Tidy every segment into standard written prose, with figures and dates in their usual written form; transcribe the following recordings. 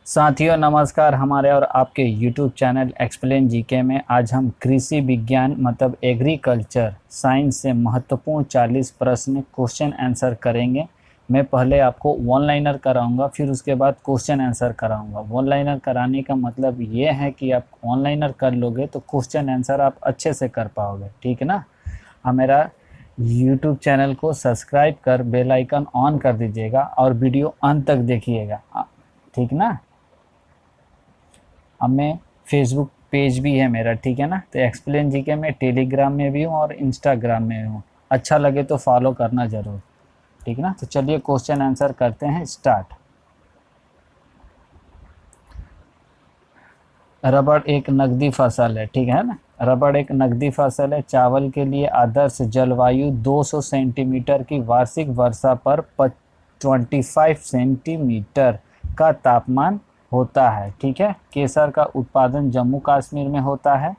साथियों नमस्कार। हमारे और आपके YouTube चैनल एक्सप्लेन जीके में आज हम कृषि विज्ञान मतलब एग्रीकल्चर साइंस से महत्वपूर्ण 40 प्रश्न क्वेश्चन आंसर करेंगे। मैं पहले आपको वन लाइनर कराऊंगा, फिर उसके बाद क्वेश्चन आंसर कराऊंगा। वन लाइनर कराने का मतलब ये है कि आप वन लाइनर कर लोगे तो क्वेश्चन आंसर आप अच्छे से कर पाओगे, ठीक है ना। आप मेरा YouTube चैनल को सब्सक्राइब कर बेल आइकन ऑन कर दीजिएगा और वीडियो अंत तक देखिएगा, ठीक ना। अब मैं फेसबुक पेज भी है मेरा, ठीक है ना। तो एक्सप्लेन जीके में टेलीग्राम में भी हूँ और इंस्टाग्राम में हूँ। अच्छा लगे तो फॉलो करना ज़रूर, ठीक है ना। तो चलिए क्वेश्चन आंसर करते हैं, स्टार्ट। रबड़ एक नकदी फसल है, ठीक है ना। रबड़ एक नकदी फसल है। चावल के लिए आदर्श जलवायु 200 सेंटीमीटर की वार्षिक वर्षा पर 25 सेंटीमीटर का तापमान होता है, ठीक है। केसर का उत्पादन जम्मू कश्मीर में होता है।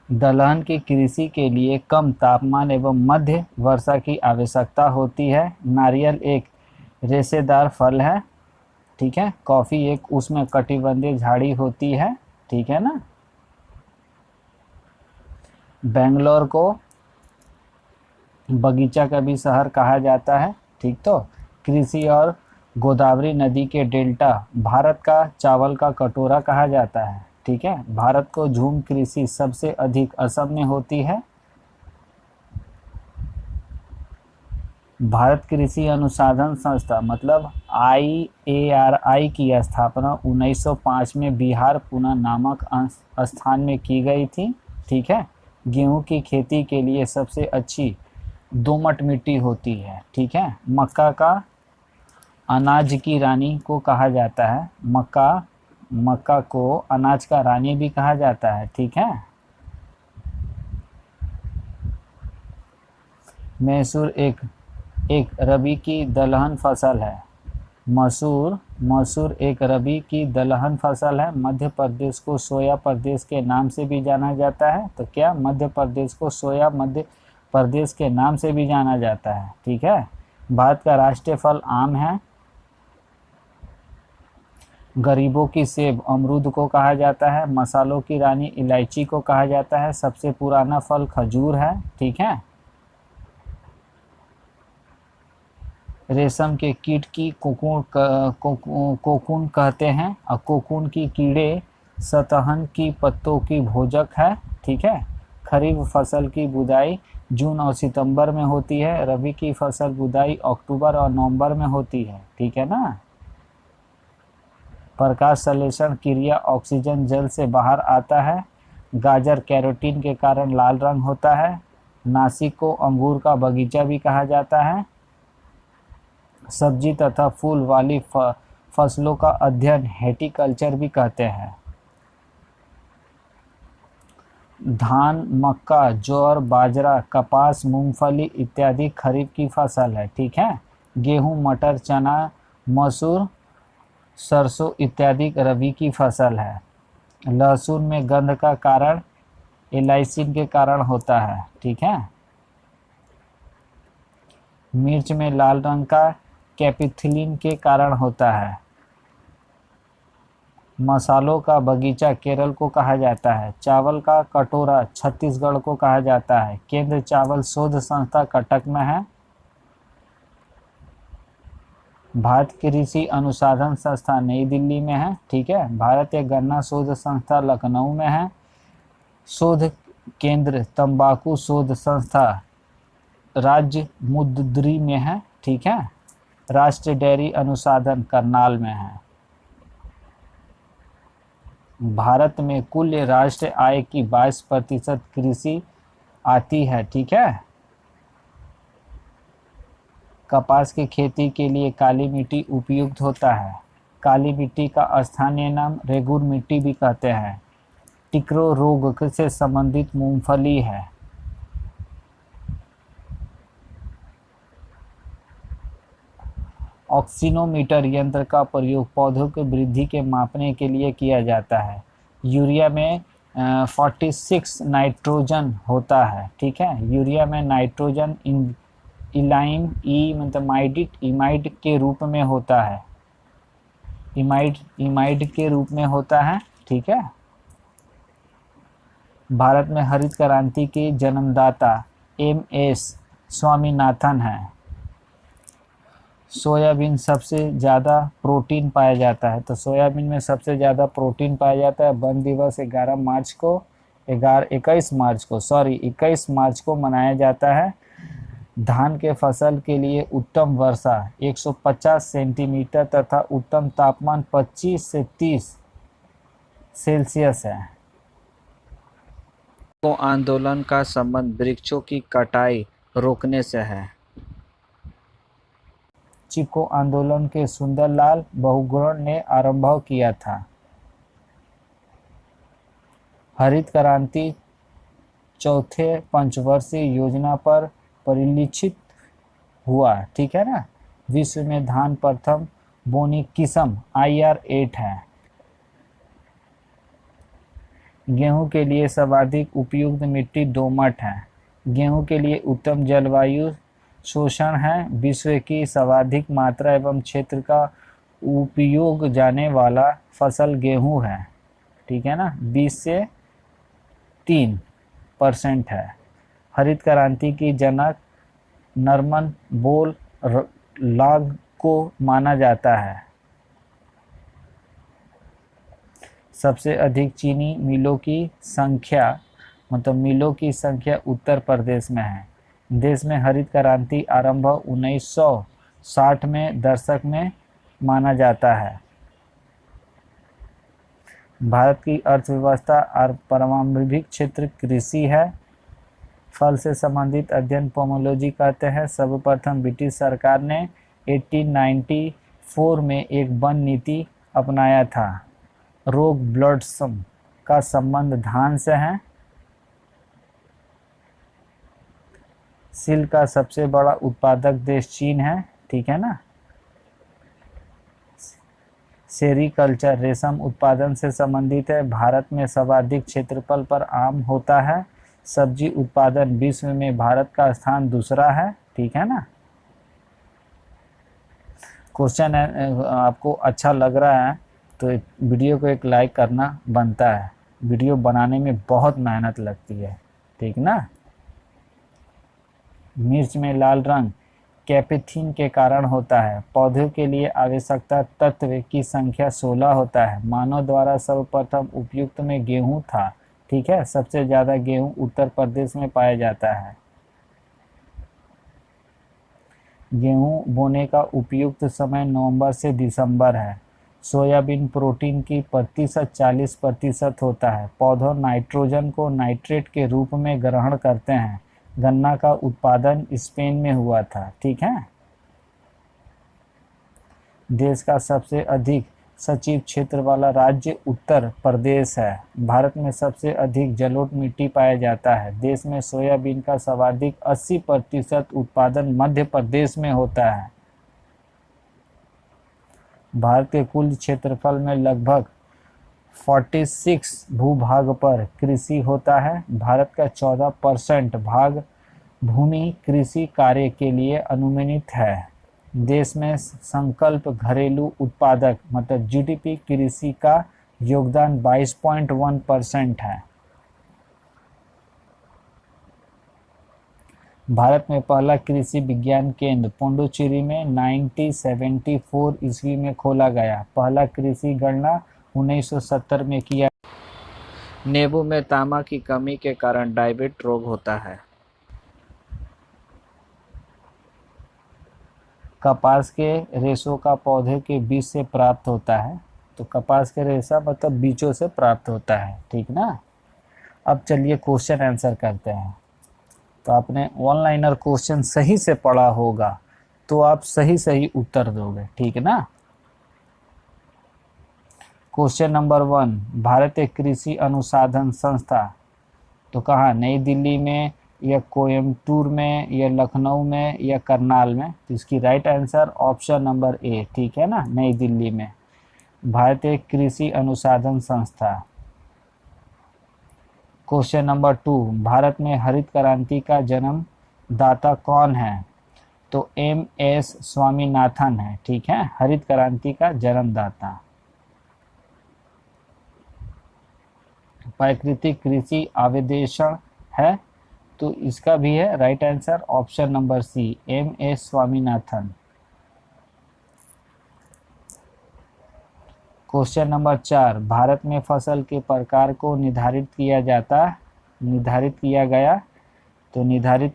दलहन की कृषि के लिए कम तापमान एवं मध्य वर्षा की आवश्यकता होती है। नारियल एक रेशेदार फल है, ठीक है। कॉफ़ी एक उष्णकटिबंधीय झाड़ी होती है, ठीक है ना। बेंगलोर को बगीचा का भी शहर कहा जाता है, ठीक। तो कृषि और गोदावरी नदी के डेल्टा भारत का चावल का कटोरा कहा जाता है, ठीक है। भारत को झूम कृषि सबसे अधिक असम में होती है। भारत कृषि अनुसंधान संस्था मतलब IARI की स्थापना 1905 में बिहार पुणे नामक स्थान में की गई थी, ठीक है। गेहूं की खेती के लिए सबसे अच्छी दोमट मिट्टी होती है, ठीक है। मक्का का अनाज की रानी को कहा जाता है। मक्का को अनाज का रानी भी कहा जाता है, ठीक है। मैसूर एक रबी की दलहन फसल है। मसूर एक रबी की दलहन फसल है। मध्य प्रदेश को सोया प्रदेश के नाम से भी जाना जाता है। तो क्या मध्य प्रदेश को सोया मध्य प्रदेश के नाम से भी जाना जाता है, ठीक है। भारत का राष्ट्रीय फल आम है। गरीबों की सेब अमरूद को कहा जाता है। मसालों की रानी इलायची को कहा जाता है। सबसे पुराना फल खजूर है, ठीक है। रेशम के कीट की कोकून कहते हैं और कोकून की कीड़े सतहन की पत्तों की भोजक है, ठीक है। खरीफ फसल की बुदाई जून और सितंबर में होती है। रबी की फसल बुदाई अक्टूबर और नवंबर में होती है, ठीक है ना। प्रकाश संश्लेषण क्रिया ऑक्सीजन जल से बाहर आता है। गाजर कैरोटीन के कारण लाल रंग होता है। नासिक को अंगूर का बगीचा भी कहा जाता है। सब्जी तथा फूल वाली फसलों का अध्ययन हेटिकल्चर भी कहते हैं। धान, मक्का, ज्वार, बाजरा, कपास, मूंगफली इत्यादि खरीफ की फसल है, ठीक है। गेहूं, मटर, चना, मसूर, सरसों इत्यादि रबी की फसल है। लहसुन में गंध का कारण एलाइसिन के कारण होता है, ठीक है। मिर्च में लाल रंग का कैपिथिलिन के कारण होता है। मसालों का बगीचा केरल को कहा जाता है। चावल का कटोरा छत्तीसगढ़ को कहा जाता है। केंद्र चावल शोध संस्था कटक में है। भारत कृषि अनुसंधान संस्था नई दिल्ली में है, ठीक है। भारतीय गन्ना शोध संस्था लखनऊ में है। शोध केंद्र तंबाकू शोध संस्था राज्य मुद्दरी में है, ठीक है। राष्ट्रीय डेयरी अनुसंधान करनाल में है। भारत में कुल राष्ट्रीय आय की 22% कृषि आती है, ठीक है। कपास की खेती के लिए काली मिट्टी उपयुक्त होता है। काली मिट्टी का स्थानीय नाम रेगुर मिट्टी भी कहते हैं। टिक्रो रोग से संबंधित मूंगफली है। ऑक्सीनोमीटर यंत्र का प्रयोग पौधों की वृद्धि के मापने के लिए किया जाता है। यूरिया में 46 नाइट्रोजन होता है, ठीक है। यूरिया में नाइट्रोजन इलाइम ई मतलब इमाइड के रूप में होता है, इमाइड के रूप में होता है, ठीक है। भारत में हरित क्रांति के जन्मदाता एम.एस. स्वामीनाथन है। सोयाबीन सबसे ज़्यादा प्रोटीन पाया जाता है, तो सोयाबीन में सबसे ज़्यादा प्रोटीन पाया जाता है। वन दिवस 21 मार्च को मनाया जाता है। धान के फसल के लिए उत्तम वर्षा 150 सेंटीमीटर तथा उत्तम तापमान 25 से 30 सेल्सियस है। को आंदोलन का संबंध वृक्षों की कटाई रोकने से है। चिपको आंदोलन के सुंदरलाल बहुगुणा ने आरंभ किया था। हरित क्रांति चौथे पंचवर्षीय योजना पर परिलक्षित हुआ, ठीक है ना। विश्व में धान प्रथम बोनी किस्म IR-8 है। गेहूं के लिए सर्वाधिक उपयुक्त मिट्टी दोमट है। गेहूं के लिए उत्तम जलवायु शोषण है। विश्व की सर्वाधिक मात्रा एवं क्षेत्र का उपयोग जाने वाला फसल गेहूं है, ठीक है ना, 20 से 3% है। हरित क्रांति की जनक नॉर्मन बोरलॉग को माना जाता है। सबसे अधिक चीनी मिलों की संख्या उत्तर प्रदेश में है। देश में हरित क्रांति आरंभ 1960 में दशक में माना जाता है। भारत की अर्थव्यवस्था और पारंपरिक क्षेत्र कृषि है। फल से संबंधित अध्ययन पोमोलॉजी कहते हैं। सर्वप्रथम ब्रिटिश सरकार ने 1894 में एक वन नीति अपनाया था। रोग ब्लॉसम का संबंध धान से है। सिल्क का सबसे बड़ा उत्पादक देश चीन है, ठीक है ना। सेरीकल्चर रेशम उत्पादन से संबंधित है। भारत में सर्वाधिक क्षेत्रफल पर आम होता है। सब्जी उत्पादन विश्व में भारत का स्थान दूसरा है, ठीक है ना। क्वेश्चन आपको अच्छा लग रहा है तो वीडियो को एक लाइक करना बनता है। वीडियो बनाने में बहुत मेहनत लगती है, ठीक ना। मिर्च में लाल रंग कैपेथिन के कारण होता है। पौधों के लिए आवश्यकता तत्व की संख्या 16 होता है। मानव द्वारा सर्वप्रथम उपयुक्त में गेहूं था, ठीक है। सबसे ज़्यादा गेहूं उत्तर प्रदेश में पाया जाता है। गेहूं बोने का उपयुक्त समय नवंबर से दिसंबर है। सोयाबीन प्रोटीन की प्रतिशत 40% होता है। पौधों नाइट्रोजन को नाइट्रेट के रूप में ग्रहण करते हैं। गन्ना का उत्पादन स्पेन में हुआ था, ठीक है। देश का सबसे अधिक सचिव क्षेत्र वाला राज्य उत्तर प्रदेश है। भारत में सबसे अधिक जलोढ़ मिट्टी पाया जाता है। देश में सोयाबीन का सर्वाधिक 80% उत्पादन मध्य प्रदेश में होता है। भारत के कुल क्षेत्रफल में लगभग 46 भूभाग पर कृषि होता है। भारत का 14% भाग भूमि कृषि कार्य के लिए अनुमानित है। देश में संकल्प घरेलू उत्पादक मतलब GDP कृषि का योगदान 22.1% है। भारत में पहला कृषि विज्ञान केंद्र पुडुचेरी में 1974 ईस्वी में खोला गया। पहला कृषि गणना 1970 में किया। नींबू में तांबा की कमी के कारण डायबिटीज रोग होता है। कपास के रेशों का पौधे के बीज से प्राप्त होता है। तो कपास के रेशा मतलब बीजों से प्राप्त होता है, ठीक ना। अब चलिए क्वेश्चन आंसर करते हैं। तो आपने ऑनलाइनर क्वेश्चन सही से पढ़ा होगा तो आप सही उत्तर दोगे, ठीक ना। क्वेश्चन नंबर 1, भारतीय कृषि अनुसंधान संस्था तो कहाँ, नई दिल्ली में या कोयम्बटूर में या लखनऊ में या करनाल में। तो इसकी राइट आंसर ऑप्शन नंबर ए, ठीक है ना, नई दिल्ली में भारतीय कृषि अनुसंधान संस्था। क्वेश्चन नंबर 2, भारत में हरित क्रांति का जन्मदाता कौन है। तो MS स्वामीनाथन है, ठीक है, हरित क्रांति का जन्मदाता। प्राकृतिक कृषि आवेदन है, तो इसका भी है right answer option number C, MS Swaminathan. Question number 4, Bharat में फसल के प्रकार को निर्धारित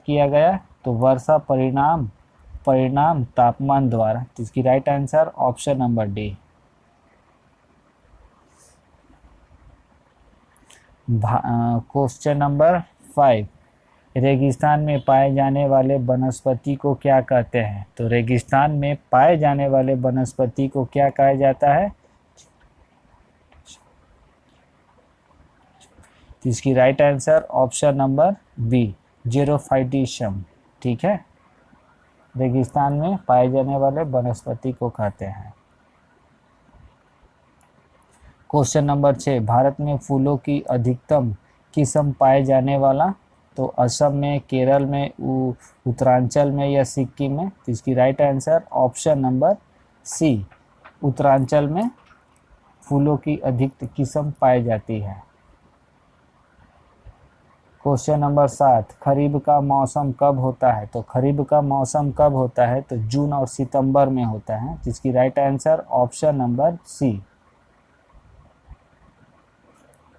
किया गया तो वर्षा परिणाम तापमान द्वारा। तो इसकी right answer option number D. Question number 5, रेगिस्तान में पाए जाने वाले वनस्पति को क्या कहते हैं? तो रेगिस्तान में पाए जाने वाले वनस्पति को क्या कहा जाता है? तो इसकी right answer option number B, xerophytism, ठीक है, रेगिस्तान में पाए जाने वाले वनस्पति को कहते हैं। क्वेश्चन नंबर 6, भारत में फूलों की अधिकतम किस्म पाए जाने वाला? तो असम में, केरल में, उत्तरांचल में या सिक्किम में? तो इसकी right answer option number C, Uttaranchal में फूलों की अधिक किस्म पाई जाती है। क्वेश्चन नंबर 7, खरीफ का मौसम कब होता है? तो खरीफ का मौसम कब होता है? तो जून और सितंबर में होता है, जिसकी right answer option number C.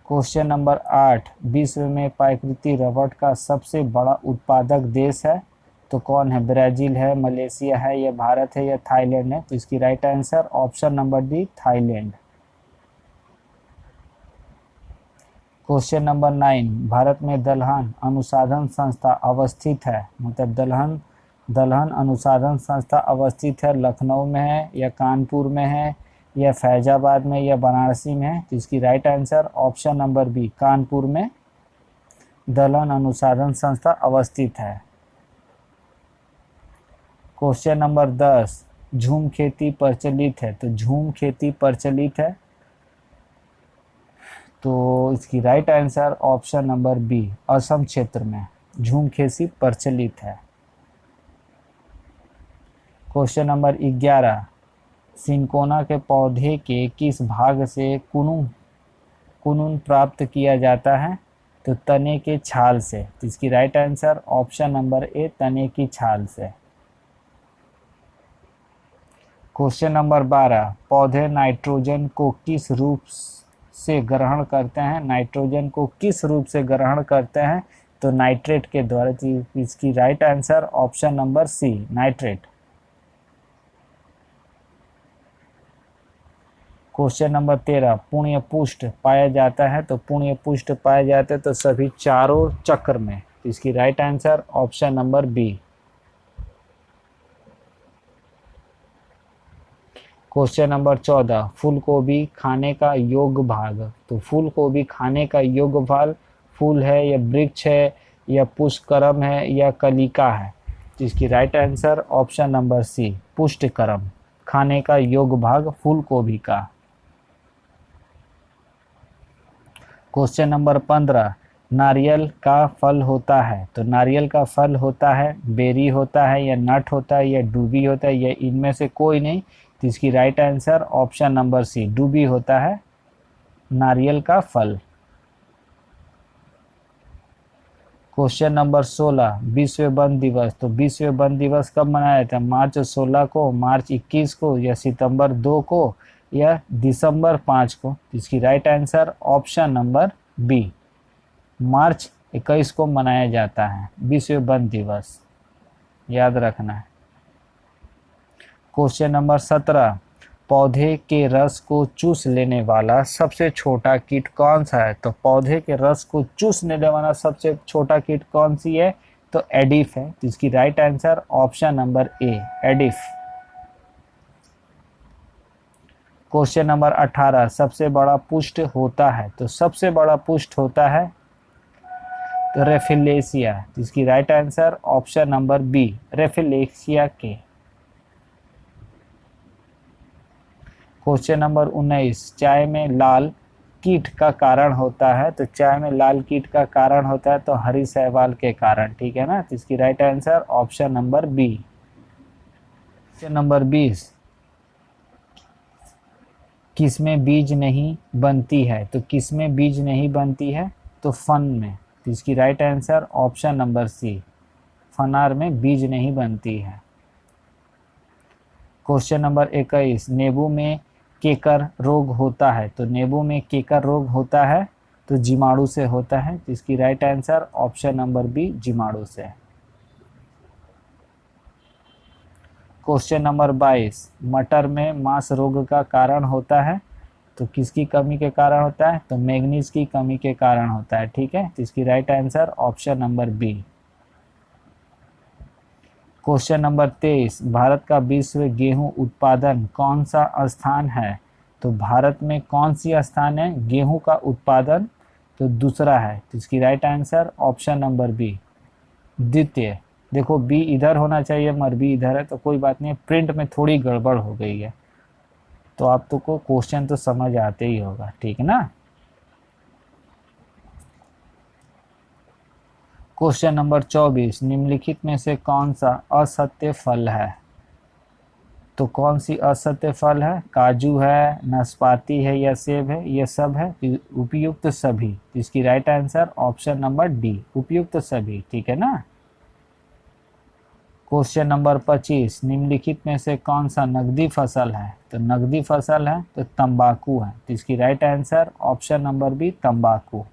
Question number 8, विश्व में प्राकृतिक रबड़ का सबसे बड़ा उत्पादक देश है? तो कौन है? ब्राज़ील है, मलेशिया है, या भारत है, या थाईलैंड है? तो इसकी right answer option number D, Thailand. Question number 9, Bharat में दलहन अनुसंधान संस्था अवस्थित है? मतलब दलहन अनुसंधान संस्था अवस्थित है, लखनऊ में है, या कानपुर में है, या फैजाबाद में, या बनारसी में है? तो इसकी right answer option number B, Kanpur में दलहन अनुसंधान संस्था अवस्थित है। क्वेश्चन नंबर 10, झूम खेती प्रचलित है? तो झूम खेती प्रचलित है, तो इसकी right answer option number B, Assam क्षेत्र में झूम खेती प्रचलित है। क्वेश्चन नंबर 11, सिनकोना के पौधे के किस भाग से कुनून प्राप्त किया जाता है? तो तने के छाल से। तो इसकी राइट आंसर ऑप्शन नंबर ए, तने की छाल से। क्वेश्चन नंबर 12, पौधे नाइट्रोजन को किस रूप से ग्रहण करते हैं? नाइट्रोजन को किस रूप से ग्रहण करते हैं? तो नाइट्रेट के द्वारा। इसकी right answer option number C, nitrate. Question number 13, पुण्य पुष्ट पाया जाता है? तो पुण्य पुष्ट पाया जाता है तो सभी चारों चक्र में। तो इसकी right answer option number B. Question number 14, फूलगोभी खाने का योग्य भाग? तो फूलगोभी खाने का योग्य भाग फूल है, या वृक्ष है, या पुष्पक्रम है, या कलिका है? तो इसकी right answer option number C, पुष्पक्रम, खाने का योग्य भाग फूलगोभी का। क्वेश्चन नंबर 15, नारियल का फल होता है? तो नारियल का फल होता है, बेरी होता है, या नट होता है, या डूबी होता है, या इनमें से कोई नहीं? तो इसकी right answer option number C, डूबी होता है नारियल का फल। क्वेश्चन नंबर 16, विश्व वन दिवस? तो विश्व वन दिवस कब मनाया जाता है? मार्च 16 को, मार्च 21 को, या सितंबर 2 को, या दिसंबर 5 को? इसकी right answer option number B, मार्च 21 को मनाया जाता है विश्व वन दिवस, याद रखना है। क्वेश्चन नंबर 17, पौधे के रस को चूस लेने वाला सबसे छोटा कीट कौन सा है? तो पौधे के रस को चूस लेने वाला सबसे छोटा कीट कौन सी है? तो एडिफ है। तो इसकी right answer option number A, एडिफ। क्वेश्चन नंबर 18, सबसे बड़ा पुष्ट होता है? तो सबसे बड़ा पुष्ट होता है तो रेफिलेशिया। इसकी right answer option number B, Rafflesia के। क्वेश्चन नंबर 19, चाय में लाल कीट का कारण होता है? तो चाय में लाल कीट का कारण होता है तो हरी शैवाल के कारण, ठीक है ना? तो इसकी right answer option number B, question number 20, किसमें बीज नहीं बनती है? तो किसमें बीज नहीं बनती है? तो फन में। तो इसकी right answer option number C, फनार में बीज नहीं बनती है। क्वेश्चन नंबर 21, नींबू में केकर रोग होता है? तो नींबू में केकर रोग होता है तो जीवाणु से होता है। तो इसकी right answer option number B, जीवाणु से। क्वेश्चन नंबर 22, मटर में मांस रोग का कारण होता है? तो किसकी कमी के कारण होता है? तो मैग्नीज की कमी के कारण होता है। ठीक है, तो इसकी right answer option number B. Question number 23, Bharat का विश्व गेहूं उत्पादन कौन सा स्थान है? तो भारत में कौन सी स्थान है गेहूं का उत्पादन? तो दूसरा है। तो इसकी right answer option number B, द्वितीय। देखो बी इधर होना चाहिए मगर बी इधर है, तो कोई बात नहीं, प्रिंट में थोड़ी गड़बड़ हो गई है। तो आप तो को क्वेश्चन तो समझ आते ही होगा, ठीक है ना। क्वेश्चन नंबर 24, निम्नलिखित में से कौन सा असत्य फल है? तो कौन सी असत्य फल है? काजू है, नाशपाती है या सेब है? ये सब है। उपयुक्त सभी। इसकी right answer option number D, उपयुक्त सभी। ठीक है ना। क्वेश्चन नंबर 25, निम्नलिखित में से कौन सा नकदी फसल है? तो नकदी फसल है तो तंबाकू है। तो इसकी right answer option number B, तंबाकू।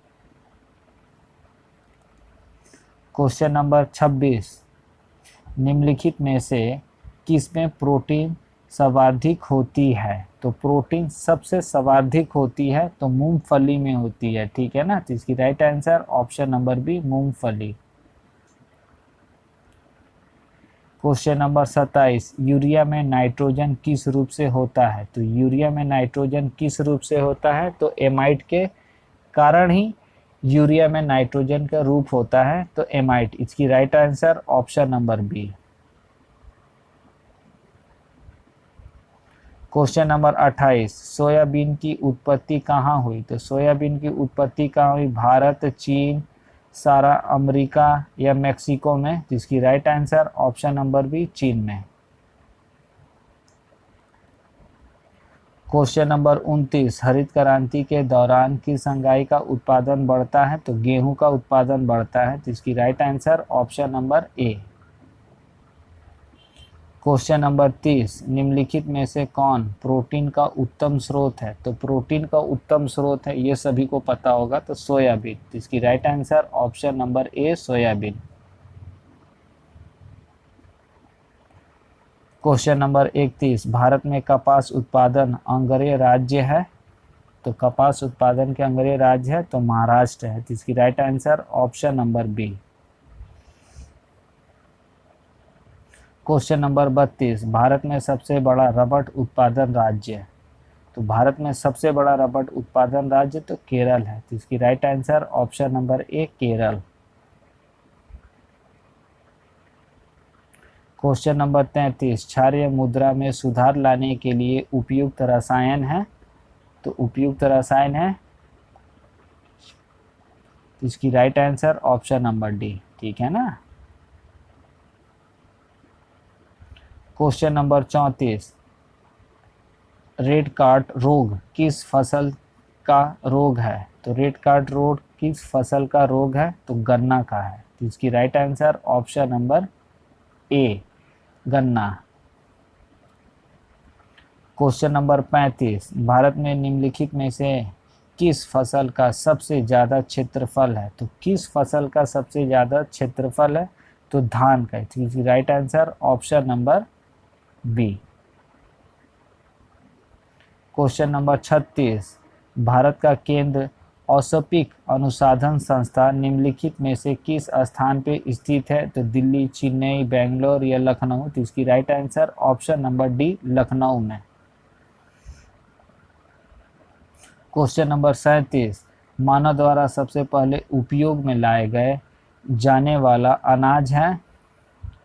क्वेश्चन नंबर 26, निम्नलिखित में से किसमें प्रोटीन सर्वाधिक होती है? तो प्रोटीन सबसे सर्वाधिक होती है तो मूंगफली में होती है। ठीक है ना। तो इसकी right answer option number B, मूंगफली। क्वेश्चन नंबर 27, यूरिया में नाइट्रोजन किस रूप से होता है? तो यूरिया में नाइट्रोजन किस रूप से होता है? तो एमाइड के कारण ही यूरिया में नाइट्रोजन का रूप होता है, तो एमाइड। इसकी right answer option number B. Question number 28, soybean की उत्पत्ति कहाँ हुई? तो सोयाबीन की उत्पत्ति कहाँ हुई? भारत, चीन, सारा अमेरिका या मेक्सिको में? जिसकी right answer option number B, चीन में। क्वेश्चन नंबर 29, हरित क्रांति के दौरान किस महंगाई का उत्पादन बढ़ता है? तो गेहूं का उत्पादन बढ़ता है। तो इसकी राइट आंसर ऑप्शन नंबर ए। क्वेश्चन नंबर 30, निम्नलिखित में से कौन प्रोटीन का उत्तम स्रोत है? तो प्रोटीन का उत्तम स्रोत है, ये सभी को पता होगा, तो सोयाबीन। तो इसकी राइट आंसर ऑप्शन नंबर ए, सोयाबीन। क्वेश्चन नंबर 31, भारत में कपास उत्पादन अंग्रेय राज्य है? तो कपास उत्पादन के अंग्रेय राज्य है तो महाराष्ट्र है। तो इसकी right answer option number B. Question number 32, Bharat में सबसे बड़ा रबड़ उत्पादन राज्य? तो भारत में सबसे बड़ा रबड़ उत्पादन राज्य तो केरल है। तो इसकी राइट आंसर ऑप्शन नंबर ए, केरल। क्वेश्चन नंबर 33, क्षारीय मुद्रा में सुधार लाने के लिए उपयुक्त रसायन है? तो उपयुक्त रसायन है, तो इसकी right answer option number D. ठीक है ना। क्वेश्चन नंबर 34, रेड कार्ड रोग किस फसल का रोग है? तो रेड कार्ड रोग किस फसल का रोग है? तो गन्ना का है। तो इसकी right answer option number A, गन्ना। क्वेश्चन नंबर 35, भारत में निम्नलिखित में से किस फसल का सबसे ज़्यादा क्षेत्रफल है? तो किस फसल का सबसे ज़्यादा क्षेत्रफल है? तो धान का। तो इसकी right answer option number B. Question number 36, Bharat का केंद्र औषधिक अनुसंधान संस्थान निम्नलिखित में से किस स्थान पे स्थित है? तो दिल्ली, चेन्नई, बेंगलोर या लखनऊ? तो इसकी right answer option number D, Lucknow में। क्वेश्चन नंबर 37, मानव द्वारा सबसे पहले उपयोग में लाए गए जाने वाला अनाज है?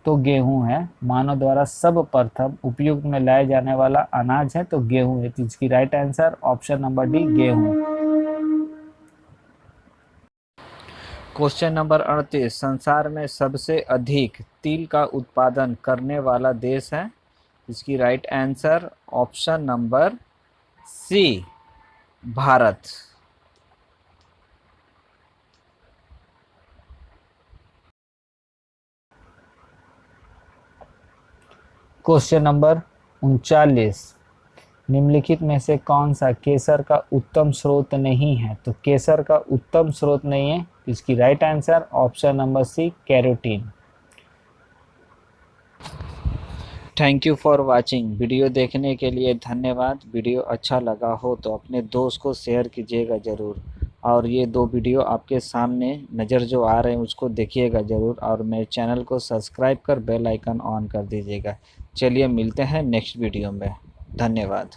तो गेहूं है। मानव द्वारा सर्वप्रथम उपयोग में लाए जाने वाला अनाज है तो गेहूं है। तो इसकी right answer option number D, गेहूं। क्वेश्चन नंबर 38, संसार में सबसे अधिक तिल का उत्पादन करने वाला देश है? इसकी right answer option number C, Bharat. Question number 39, निम्नलिखित में से कौन सा केसर का उत्तम स्रोत नहीं है? तो केसर का उत्तम स्रोत नहीं है, इसकी right answer option number C, carotene. Thank you for watching. Video देखने के लिए धन्यवाद। वीडियो अच्छा लगा हो तो अपने दोस्त को शेयर कीजिएगा ज़रूर, और ये 2 वीडियो आपके सामने नज़र जो आ रहे हैं उसको देखिएगा ज़रूर, और मेरे चैनल को सब्सक्राइब कर बेल आइकन ऑन कर दीजिएगा। चलिए मिलते हैं नेक्स्ट वीडियो में। धन्यवाद।